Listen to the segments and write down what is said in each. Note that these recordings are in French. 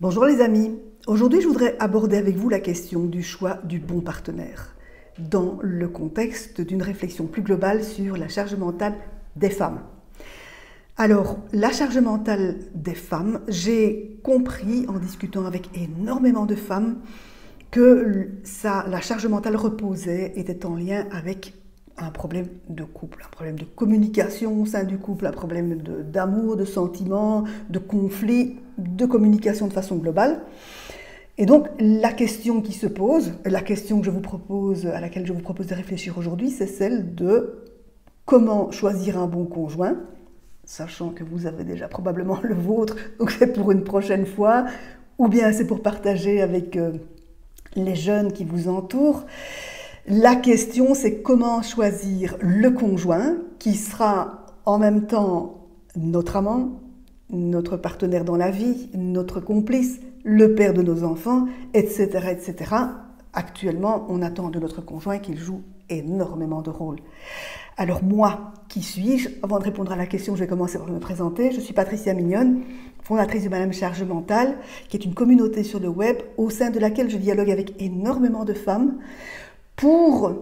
Bonjour les amis, aujourd'hui je voudrais aborder avec vous la question du choix du bon partenaire dans le contexte d'une réflexion plus globale sur la charge mentale des femmes. Alors, la charge mentale des femmes, j'ai compris en discutant avec énormément de femmes que la charge mentale reposait, était en lien avec un problème de couple, un problème de communication au sein du couple, un problème d'amour, de sentiments, de conflit, de communication de façon globale. Et donc, la question qui se pose, la question que à laquelle je vous propose de réfléchir aujourd'hui, c'est celle de comment choisir un bon conjoint, sachant que vous avez déjà probablement le vôtre, donc c'est pour une prochaine fois, ou bien c'est pour partager avec les jeunes qui vous entourent. La question, c'est comment choisir le conjoint qui sera en même temps notre amant, notre partenaire dans la vie, notre complice, le père de nos enfants, etc., etc. Actuellement, on attend de notre conjoint qu'il joue énormément de rôles. Alors moi, qui suis-je? Avant de répondre à la question, je vais commencer par me présenter. Je suis Patricia Mignonne, fondatrice de Madame Charge Mentale, qui est une communauté sur le web au sein de laquelle je dialogue avec énormément de femmes pour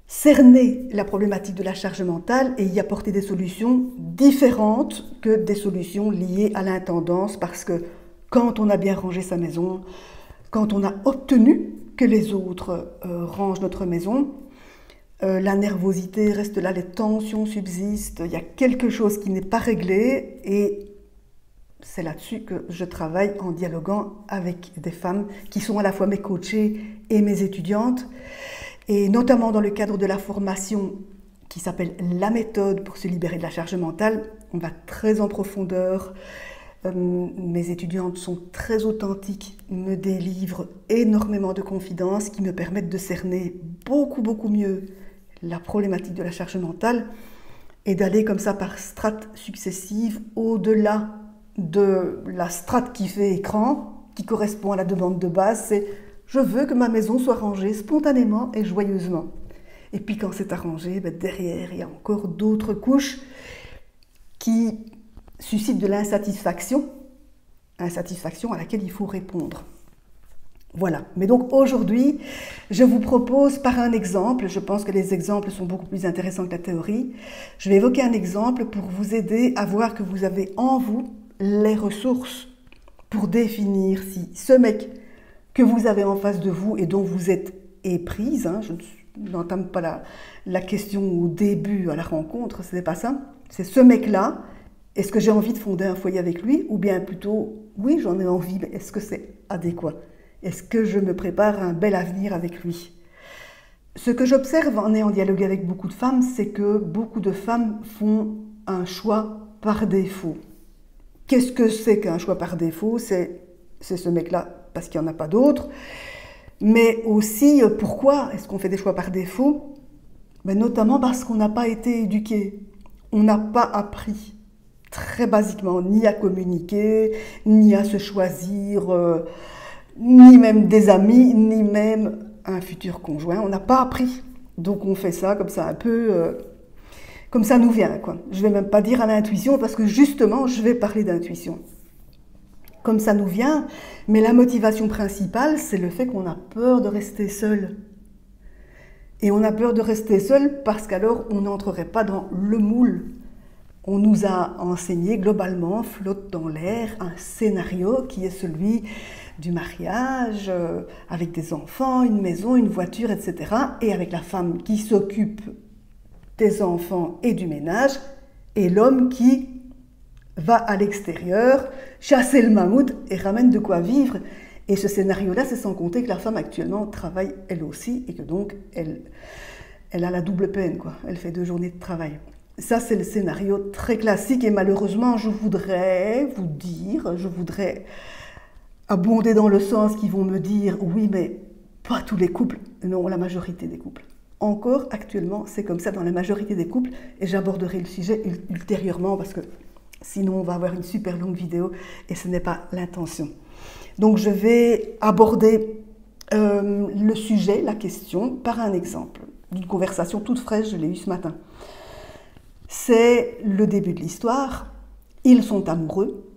cerner la problématique de la charge mentale et y apporter des solutions différentes que des solutions liées à l'intendance, parce que quand on a bien rangé sa maison, quand on a obtenu que les autres rangent notre maison, la nervosité reste là, les tensions subsistent, il y a quelque chose qui n'est pas réglé et c'est là-dessus que je travaille en dialoguant avec des femmes qui sont à la fois mes coachées et mes étudiantes. Et notamment dans le cadre de la formation qui s'appelle La méthode pour se libérer de la charge mentale, on va très en profondeur. Mes étudiantes sont très authentiques, me délivrent énormément de confidences qui me permettent de cerner beaucoup mieux la problématique de la charge mentale et d'aller comme ça par strates successives au-delà de la strate qui fait écran, qui correspond à la demande de base, c'est je veux que ma maison soit rangée spontanément et joyeusement. Et puis quand c'est arrangé, derrière, il y a encore d'autres couches qui suscitent de l'insatisfaction, insatisfaction à laquelle il faut répondre. Voilà. Mais donc aujourd'hui, je vous propose par un exemple, je pense que les exemples sont beaucoup plus intéressants que la théorie, je vais évoquer un exemple pour vous aider à voir que vous avez en vous les ressources pour définir si ce mec que vous avez en face de vous et dont vous êtes éprise, je n'entame pas la question au début à la rencontre, ce n'est pas ça, c'est ce mec-là, est-ce que j'ai envie de fonder un foyer avec lui ou bien plutôt, oui j'en ai envie, mais est-ce que c'est adéquat? Est-ce que je me prépare à un bel avenir avec lui? Ce que j'observe en ayant dialogué avec beaucoup de femmes, c'est que beaucoup de femmes font un choix par défaut. Qu'est-ce que c'est qu'un choix par défaut? C'est ce mec-là parce qu'il n'y en a pas d'autres. Mais aussi, pourquoi est-ce qu'on fait des choix par défaut? Notamment parce qu'on n'a pas été éduqué. On n'a pas appris, très basiquement, ni à communiquer, ni à se choisir, ni même des amis, ni même un futur conjoint. On n'a pas appris. Donc on fait ça comme ça un peu... comme ça nous vient, quoi. Je ne vais même pas dire à l'intuition, parce que justement, je vais parler d'intuition. Comme ça nous vient, mais la motivation principale, c'est le fait qu'on a peur de rester seul. Et on a peur de rester seul parce qu'alors on n'entrerait pas dans le moule. On nous a enseigné globalement, flotte dans l'air, un scénario qui est celui du mariage, avec des enfants, une maison, une voiture, etc. Et avec la femme qui s'occupe des enfants et du ménage, et l'homme qui va à l'extérieur, chasser le mammouth et ramène de quoi vivre. Et ce scénario-là, c'est sans compter que la femme actuellement travaille elle aussi et que donc elle a la double peine, quoi. Elle fait 2 journées de travail. Ça, c'est le scénario très classique et malheureusement, je voudrais vous dire, je voudrais abonder dans le sens qu'ils vont me dire, oui, mais pas tous les couples, non, la majorité des couples. Encore actuellement, c'est comme ça dans la majorité des couples et j'aborderai le sujet ultérieurement parce que sinon on va avoir une super longue vidéo et ce n'est pas l'intention. Donc je vais aborder le sujet, la question, par un exemple d'une conversation toute fraîche, je l'ai eue ce matin. C'est le début de l'histoire, ils sont amoureux,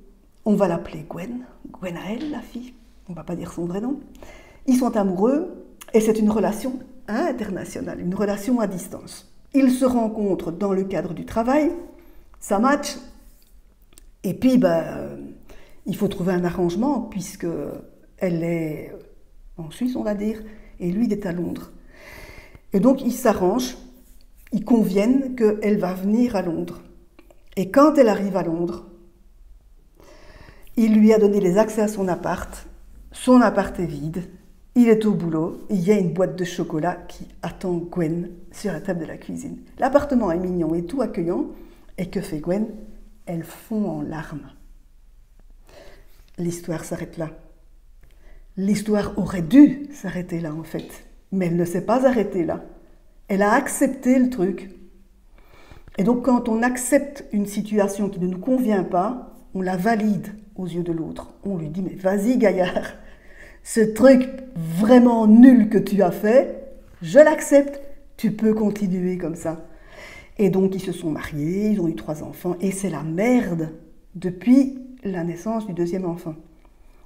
On va l'appeler Gwen, Gwenaëlle, la fille, on ne va pas dire son vrai nom. Ils sont amoureux et c'est une relation internationale, une relation à distance. Ils se rencontrent dans le cadre du travail, ça match, et puis il faut trouver un arrangement puisque elle est en Suisse, on va dire, et lui il est à Londres. Et donc ils s'arrangent, ils conviennent qu'elle va venir à Londres. Et quand elle arrive à Londres, il lui a donné les accès à son appart est vide, il est au boulot, il y a une boîte de chocolat qui attend Gwen sur la table de la cuisine. L'appartement est mignon et tout accueillant, et que fait Gwen? Elle fond en larmes. L'histoire s'arrête là. L'histoire aurait dû s'arrêter là en fait, mais elle ne s'est pas arrêtée là. Elle a accepté le truc. Et donc quand on accepte une situation qui ne nous convient pas, on la valide aux yeux de l'autre. On lui dit, mais vas-y gaillard, ce truc vraiment nul que tu as fait, je l'accepte, tu peux continuer comme ça. Et donc ils se sont mariés, ils ont eu 3 enfants, et c'est la merde depuis la naissance du 2e enfant.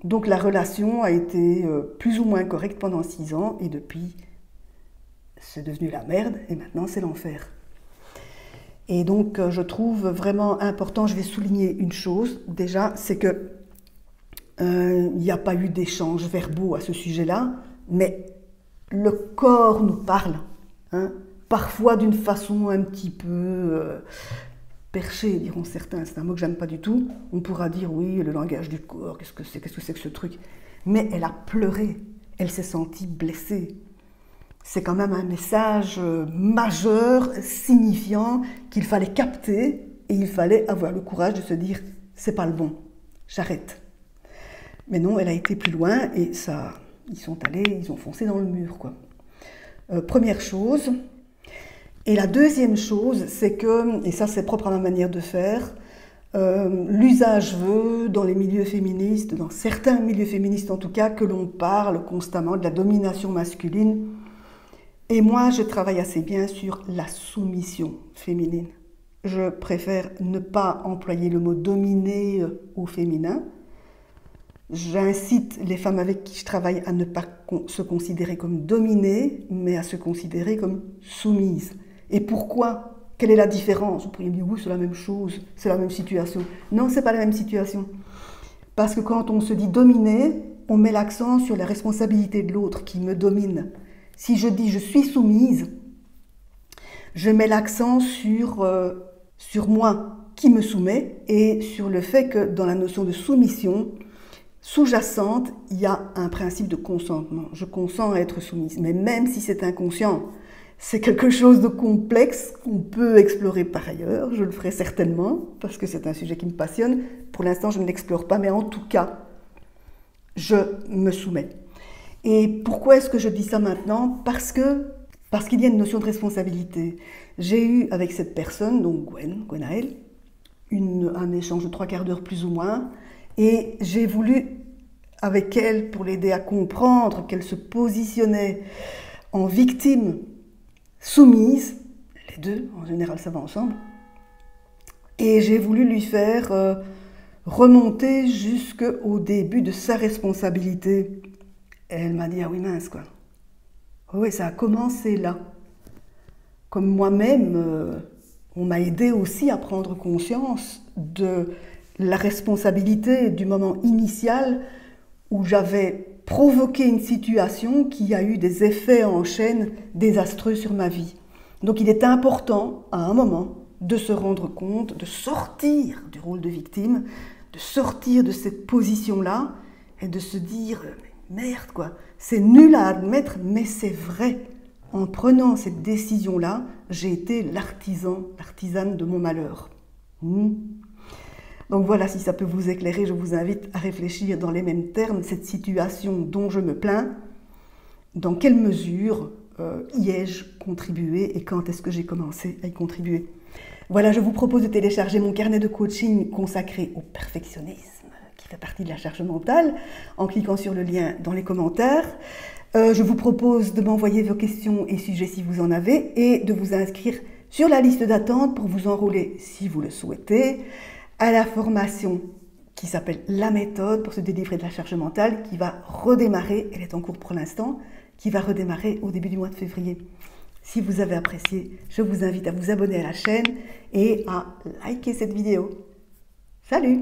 Donc la relation a été plus ou moins correcte pendant 6 ans, et depuis, c'est devenu la merde, et maintenant c'est l'enfer. Et donc je trouve vraiment important, je vais souligner une chose, déjà, c'est que il n'y a pas eu d'échanges verbaux à ce sujet-là, mais le corps nous parle, hein, parfois d'une façon un petit peu perchée, diront certains, c'est un mot que j'aime pas du tout. On pourra dire, oui, le langage du corps, qu'est-ce que c'est que ce truc? Mais elle a pleuré, elle s'est sentie blessée. C'est quand même un message majeur, signifiant, qu'il fallait capter, et il fallait avoir le courage de se dire, c'est pas le bon, j'arrête. Mais non, elle a été plus loin, et ça, ils ont foncé dans le mur, quoi. Première chose. Et la deuxième chose, c'est que, et ça c'est propre à ma manière de faire, l'usage veut, dans les milieux féministes, dans certains milieux féministes en tout cas, que l'on parle constamment de la domination masculine. Et moi, je travaille assez bien sur la soumission féminine. Je préfère ne pas employer le mot dominer au féminin. J'incite les femmes avec qui je travaille à ne pas se considérer comme dominées, mais à se considérer comme soumises. Et pourquoi? Quelle est la différence? Vous pourriez me dire, oui, c'est la même chose, c'est la même situation. Non, c'est pas la même situation. Parce que quand on se dit dominer, on met l'accent sur la responsabilité de l'autre qui me domine. Si je dis je suis soumise, je mets l'accent sur moi qui me soumets et sur le fait que dans la notion de soumission, sous-jacente, il y a un principe de consentement. Je consens à être soumise, mais même si c'est inconscient, c'est quelque chose de complexe qu'on peut explorer par ailleurs. Je le ferai certainement, parce que c'est un sujet qui me passionne. Pour l'instant, je ne l'explore pas, mais en tout cas, je me soumets. Et pourquoi est-ce que je dis ça maintenant? Parce qu'il y a une notion de responsabilité. J'ai eu avec cette personne, donc Gwenaëlle, un échange de 3/4 d'heure plus ou moins, et j'ai voulu, avec elle, pour l'aider à comprendre qu'elle se positionnait en victime soumise, les deux, en général ça va ensemble, et j'ai voulu lui faire remonter jusqu'au début de sa responsabilité. Et elle m'a dit, ah oui mince quoi, oui ça a commencé là. Comme moi-même, on m'a aidé aussi à prendre conscience de la responsabilité du moment initial où j'avais provoqué une situation qui a eu des effets en chaîne désastreux sur ma vie. Donc il est important, à un moment, de se rendre compte, de sortir du rôle de victime, de sortir de cette position-là et de se dire, merde quoi, c'est nul à admettre, mais c'est vrai. En prenant cette décision-là, j'ai été l'artisane de mon malheur. Donc voilà, si ça peut vous éclairer, je vous invite à réfléchir dans les mêmes termes, cette situation dont je me plains, dans quelle mesure y ai-je contribué et quand est-ce que j'ai commencé à y contribuer. Voilà, je vous propose de télécharger mon carnet de coaching consacré au perfectionnisme, qui fait partie de la charge mentale, en cliquant sur le lien dans les commentaires. Je vous propose de m'envoyer vos questions et sujets si vous en avez et de vous inscrire sur la liste d'attente pour vous enrôler, si vous le souhaitez, à la formation qui s'appelle La méthode pour se délivrer de la charge mentale, qui va redémarrer, elle est en cours pour l'instant, qui va redémarrer au début du mois de février. Si vous avez apprécié, je vous invite à vous abonner à la chaîne et à liker cette vidéo. Salut!